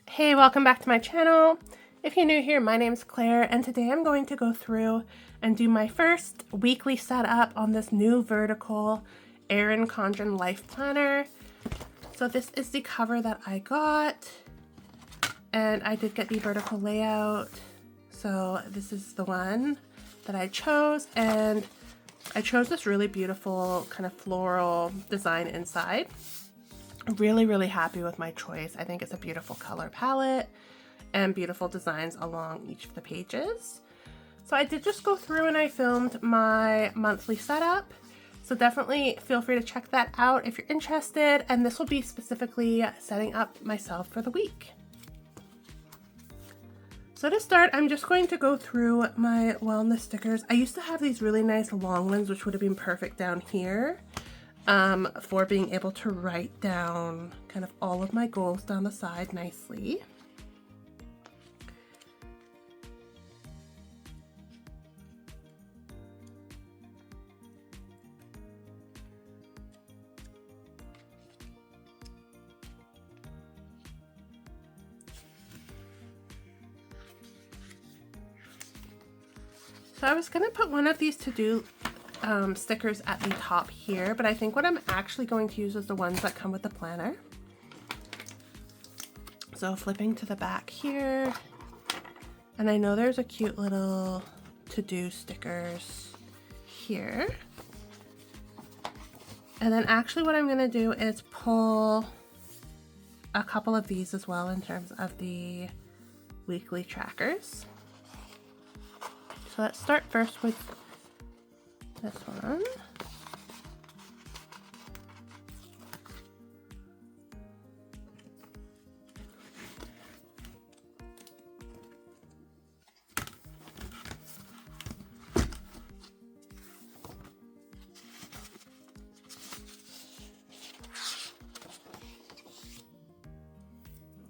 Hey, welcome back to my channel. If you're new here, my name's Claire, and today I'm going to go through and do my first weekly setup on this new vertical Erin Condren Life Planner. So this is the cover that I got, and I did get the vertical layout. So this is the one that I chose, and I chose this really beautiful kind of floral design inside. Really happy with my choice. I think it's a beautiful color palette and beautiful designs along each of the pages. So I did just go through and I filmed my monthly setup. So definitely feel free to check that out if you're interested. And this will be specifically setting up myself for the week. So to start, I'm just going to go through my wellness stickers. I used to have these really nice long ones, which would have been perfect down here. For being able to write down kind of all of my goals down the side nicely. So I was gonna put one of these to-do stickers at the top here, but I think what I'm actually going to use is the ones that come with the planner. So flipping to the back here, and I know there's a cute little to-do stickers here. And then actually what I'm gonna do is pull a couple of these as well in terms of the weekly trackers. So let's start first with this one.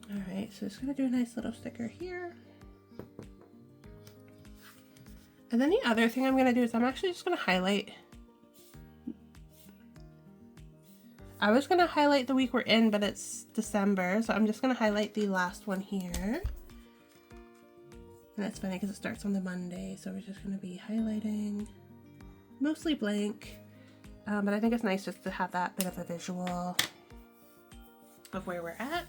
All right, so just gonna do a nice little sticker here. And then the other thing I'm going to do is I'm actually just going to highlight. I was going to highlight the week we're in, but it's December, so I'm just going to highlight the last one here. And that's funny because it starts on the Monday, so we're just going to be highlighting mostly blank. But I think it's nice just to have that bit of a visual of where we're at.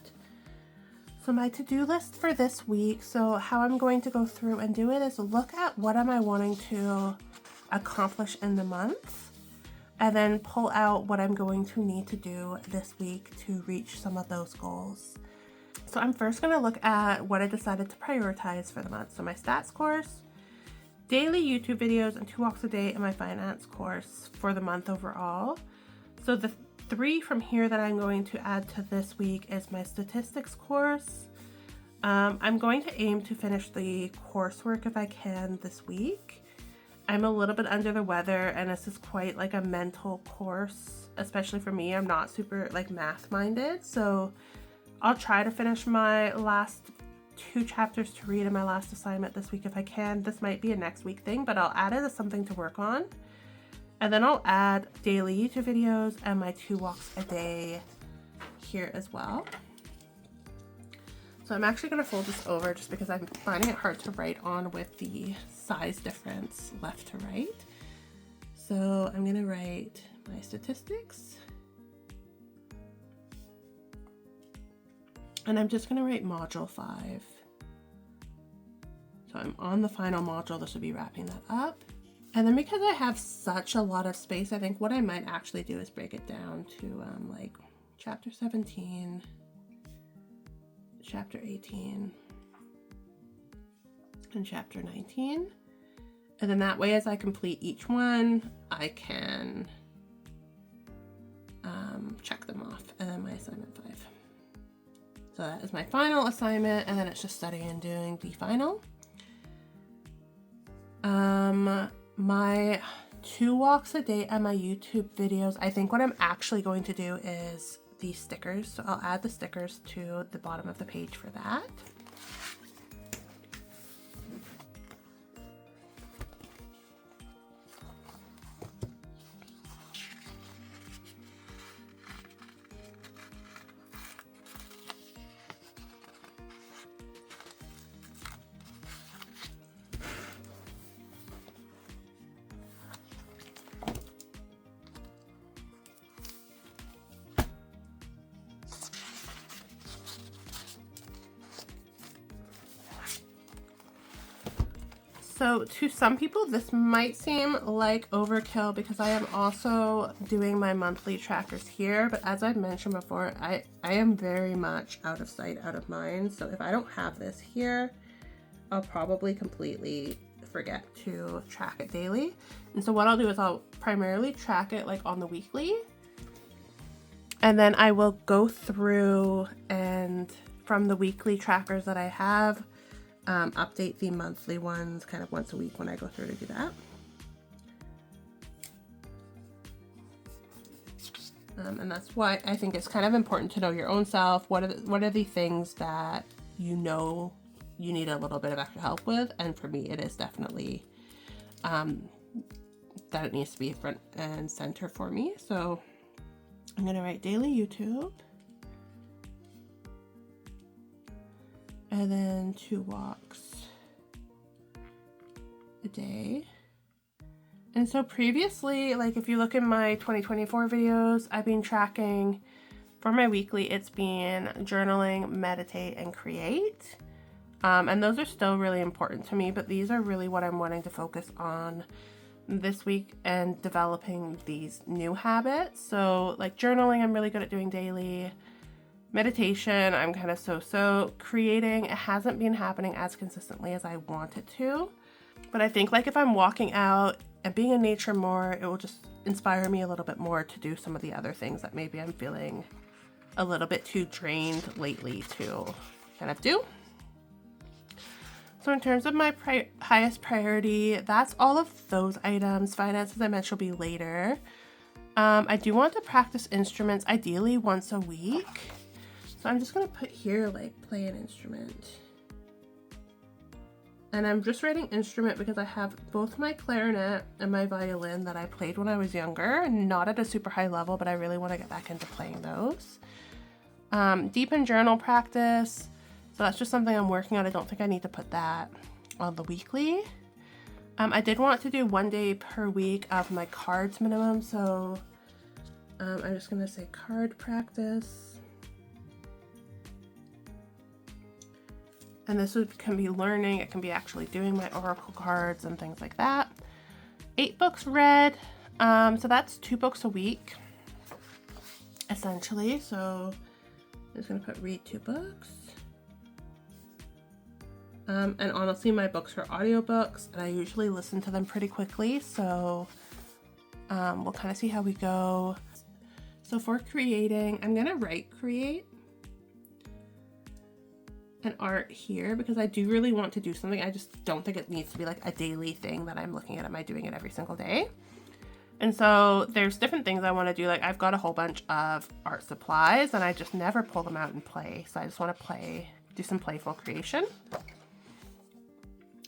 So my to-do list for this week, so how I'm going to go through and do it is look at what am I wanting to accomplish in the month, and then pull out what I'm going to need to do this week to reach some of those goals. So I'm first going to look at what I decided to prioritize for the month. So my stats course, daily YouTube videos, and 2 walks a day in my finance course for the month overall. So the 3 from here that I'm going to add to this week is my statistics course. I'm going to aim to finish the coursework if I can this week. I'm a little bit under the weather, and this is quite like a mental course, especially for me. I'm not super like math minded, so I'll try to finish my last 2 chapters to read in my last assignment this week if I can. This might be a next week thing, but I'll add it as something to work on. And then I'll add daily YouTube videos and my 2 walks a day here as well. So I'm actually going to fold this over just because I'm finding it hard to write on with the size difference left to right. So I'm going to write my statistics. And I'm just going to write module 5. So I'm on the final module. This will be wrapping that up. And then because I have such a lot of space, I think what I might actually do is break it down to like chapter 17, chapter 18, and chapter 19. And then that way, as I complete each one, I can check them off. And then my assignment 5. So that is my final assignment, and then it's just studying and doing the final. My 2 walks a day and my YouTube videos, I think what I'm actually going to do is the stickers. So I'll add the stickers to the bottom of the page for that. So to some people, this might seem like overkill because I am also doing my monthly trackers here. But as I've mentioned before, I am very much out of sight, out of mind. So if I don't have this here, I'll probably completely forget to track it daily. And so what I'll do is I'll primarily track it like on the weekly. And then I will go through and from the weekly trackers that I have, update the monthly ones kind of once a week when I go through to do that. And that's why I think it's kind of important to know your own self. What are the things that you know you need a little bit of extra help with? And for me, it is definitely that it needs to be front and center for me. So I'm gonna write daily YouTube. And then 2 walks a day. And so previously, like if you look in my 2024 videos, I've been tracking for my weekly, it's been journaling, meditate, and create. And those are still really important to me, but these are really what I'm wanting to focus on this week and developing these new habits. So like journaling, I'm really good at doing daily. Meditation, I'm kind of so. Creating, it hasn't been happening as consistently as I want it to. But I think like if I'm walking out and being in nature more, it will just inspire me a little bit more to do some of the other things that maybe I'm feeling a little bit too drained lately to kind of do. So in terms of my highest priority, that's all of those items. Finance, as I mentioned, will be later. I do want to practice instruments, ideally once a week. So I'm just gonna put here like play an instrument. And I'm just writing instrument because I have both my clarinet and my violin that I played when I was younger, not at a super high level, but I really want to get back into playing those. Deepen journal practice. So that's just something I'm working on. I don't think I need to put that on the weekly. I did want to do 1 day per week of my cards minimum. So I'm just gonna say card practice. And this can be learning, it can be actually doing my oracle cards and things like that. 8 books read, so that's 2 books a week, essentially. So I'm just gonna put read 2 books. And honestly, my books are audiobooks, and I usually listen to them pretty quickly, so we'll kind of see how we go. So for creating, I'm gonna create an art here because I do really want to do something. I just don't think it needs to be like a daily thing that I'm looking at. Am I doing it every single day? And so there's different things I want to do. Like I've got a whole bunch of art supplies and I just never pull them out and play. So I just want to do some playful creation.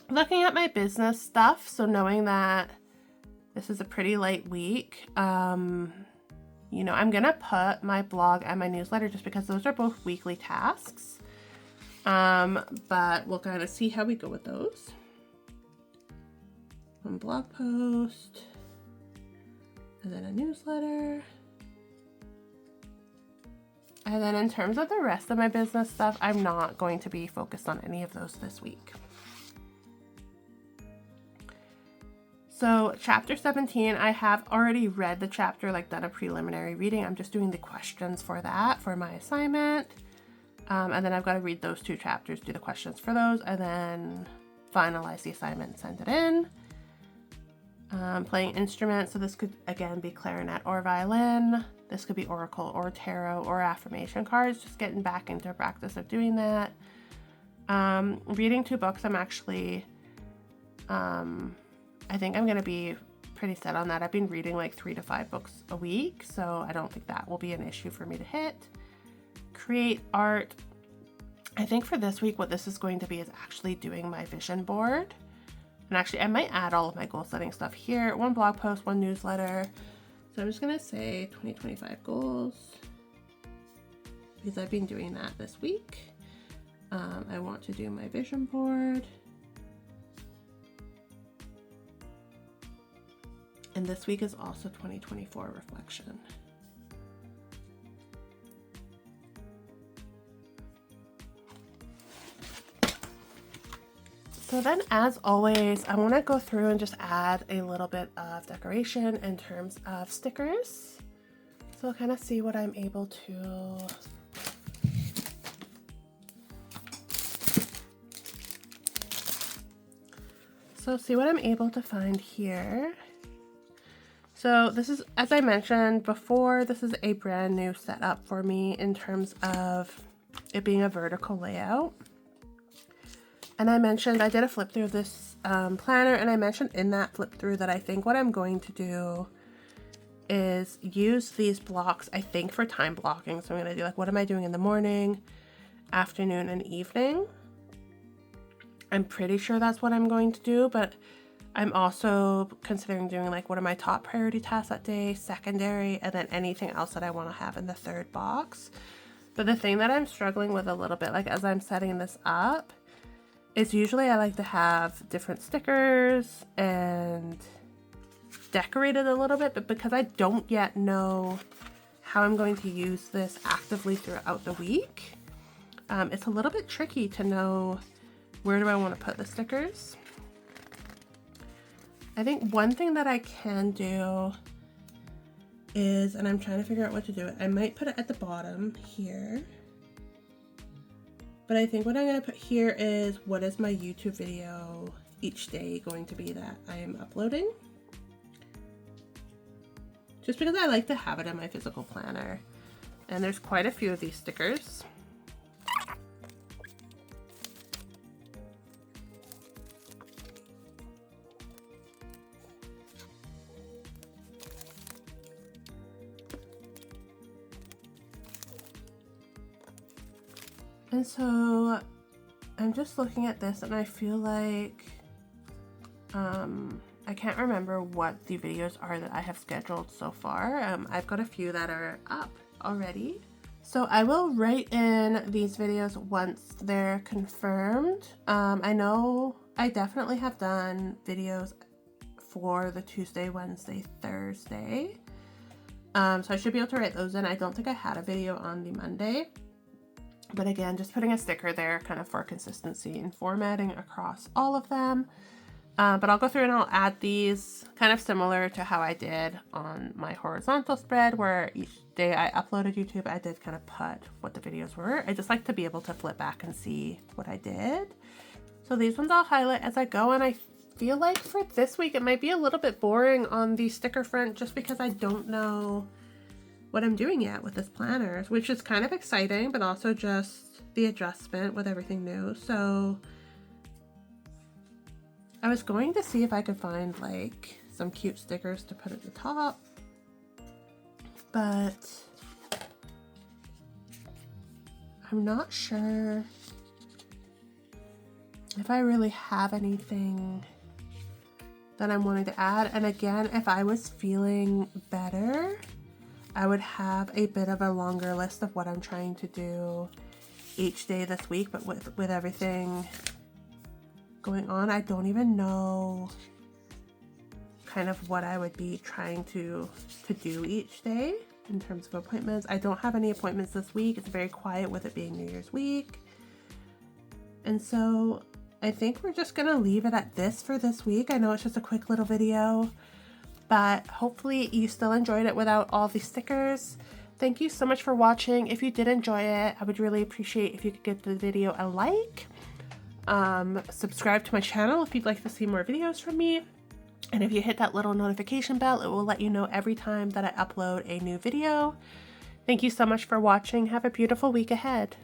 Looking at my business stuff. So knowing that this is a pretty light week, you know, I'm going to put my blog and my newsletter just because those are both weekly tasks. But we'll kind of see how we go with those. One blog post, and then a newsletter. And then in terms of the rest of my business stuff, I'm not going to be focused on any of those this week. So chapter 17, I have already read the chapter, like done a preliminary reading. I'm just doing the questions for that for my assignment. And then I've got to read those 2 chapters, do the questions for those, and then finalize the assignment and send it in. Playing instruments, so this could again be clarinet or violin. This could be oracle or tarot or affirmation cards, just getting back into a practice of doing that. Reading 2 books, I'm actually, I think I'm going to be pretty set on that. I've been reading like 3 to 5 books a week, so I don't think that will be an issue for me to hit. Create art. I think for this week what this is going to be is actually doing my vision board. And actually I might add all of my goal setting stuff here. 1 blog post, 1 newsletter. So I'm just going to say 2025 goals because I've been doing that this week. I want to do my vision board. And this week is also 2024 reflection. So then, as always, I want to go through and just add a little bit of decoration in terms of stickers. So I'll kind of see what I'm able to find here. So this is, as I mentioned before, this is a brand new setup for me in terms of it being a vertical layout. And I mentioned I did a flip through of this planner, and I mentioned in that flip through that I think what I'm going to do is use these blocks, I think, for time blocking. So I'm going to do like, what am I doing in the morning, afternoon, and evening? I'm pretty sure that's what I'm going to do, but I'm also considering doing like, what are my top priority tasks that day, secondary, and then anything else that I want to have in the third box. But the thing that I'm struggling with a little bit, like as I'm setting this up, is usually I like to have different stickers and decorate it a little bit, but because I don't yet know how I'm going to use this actively throughout the week, it's a little bit tricky to know where do I want to put the stickers. I think one thing that I can do is, and I'm trying to figure out what to do, I might put it at the bottom here. But I think what I'm going to put here is, what is my YouTube video each day going to be that I am uploading? Just because I like to have it in my physical planner. And there's quite a few of these stickers. And so I'm just looking at this and I feel like I can't remember what the videos are that I have scheduled so far. I've got a few that are up already. So I will write in these videos once they're confirmed. I know I definitely have done videos for the Tuesday, Wednesday, Thursday. So I should be able to write those in. I don't think I had a video on the Monday. But again, just putting a sticker there kind of for consistency and formatting across all of them. But I'll go through and I'll add these kind of similar to how I did on my horizontal spread, where each day I uploaded YouTube, I did kind of put what the videos were. I just like to be able to flip back and see what I did. So these ones I'll highlight as I go, and I feel like for this week it might be a little bit boring on the sticker front just because I don't know what I'm doing yet with this planner, which is kind of exciting, but also just the adjustment with everything new. So I was going to see if I could find like some cute stickers to put at the top, but I'm not sure if I really have anything that I'm wanting to add. And again, if I was feeling better, I would have a bit of a longer list of what I'm trying to do each day this week, but with everything going on, I don't even know kind of what I would be trying to do each day in terms of appointments. I don't have any appointments this week. It's very quiet with it being New Year's week. And so I think we're just gonna leave it at this for this week. I know it's just a quick little video, but hopefully you still enjoyed it without all the stickers. Thank you so much for watching. If you did enjoy it, I would really appreciate if you could give the video a like. Subscribe to my channel if you'd like to see more videos from me. And if you hit that little notification bell, it will let you know every time that I upload a new video. Thank you so much for watching. Have a beautiful week ahead.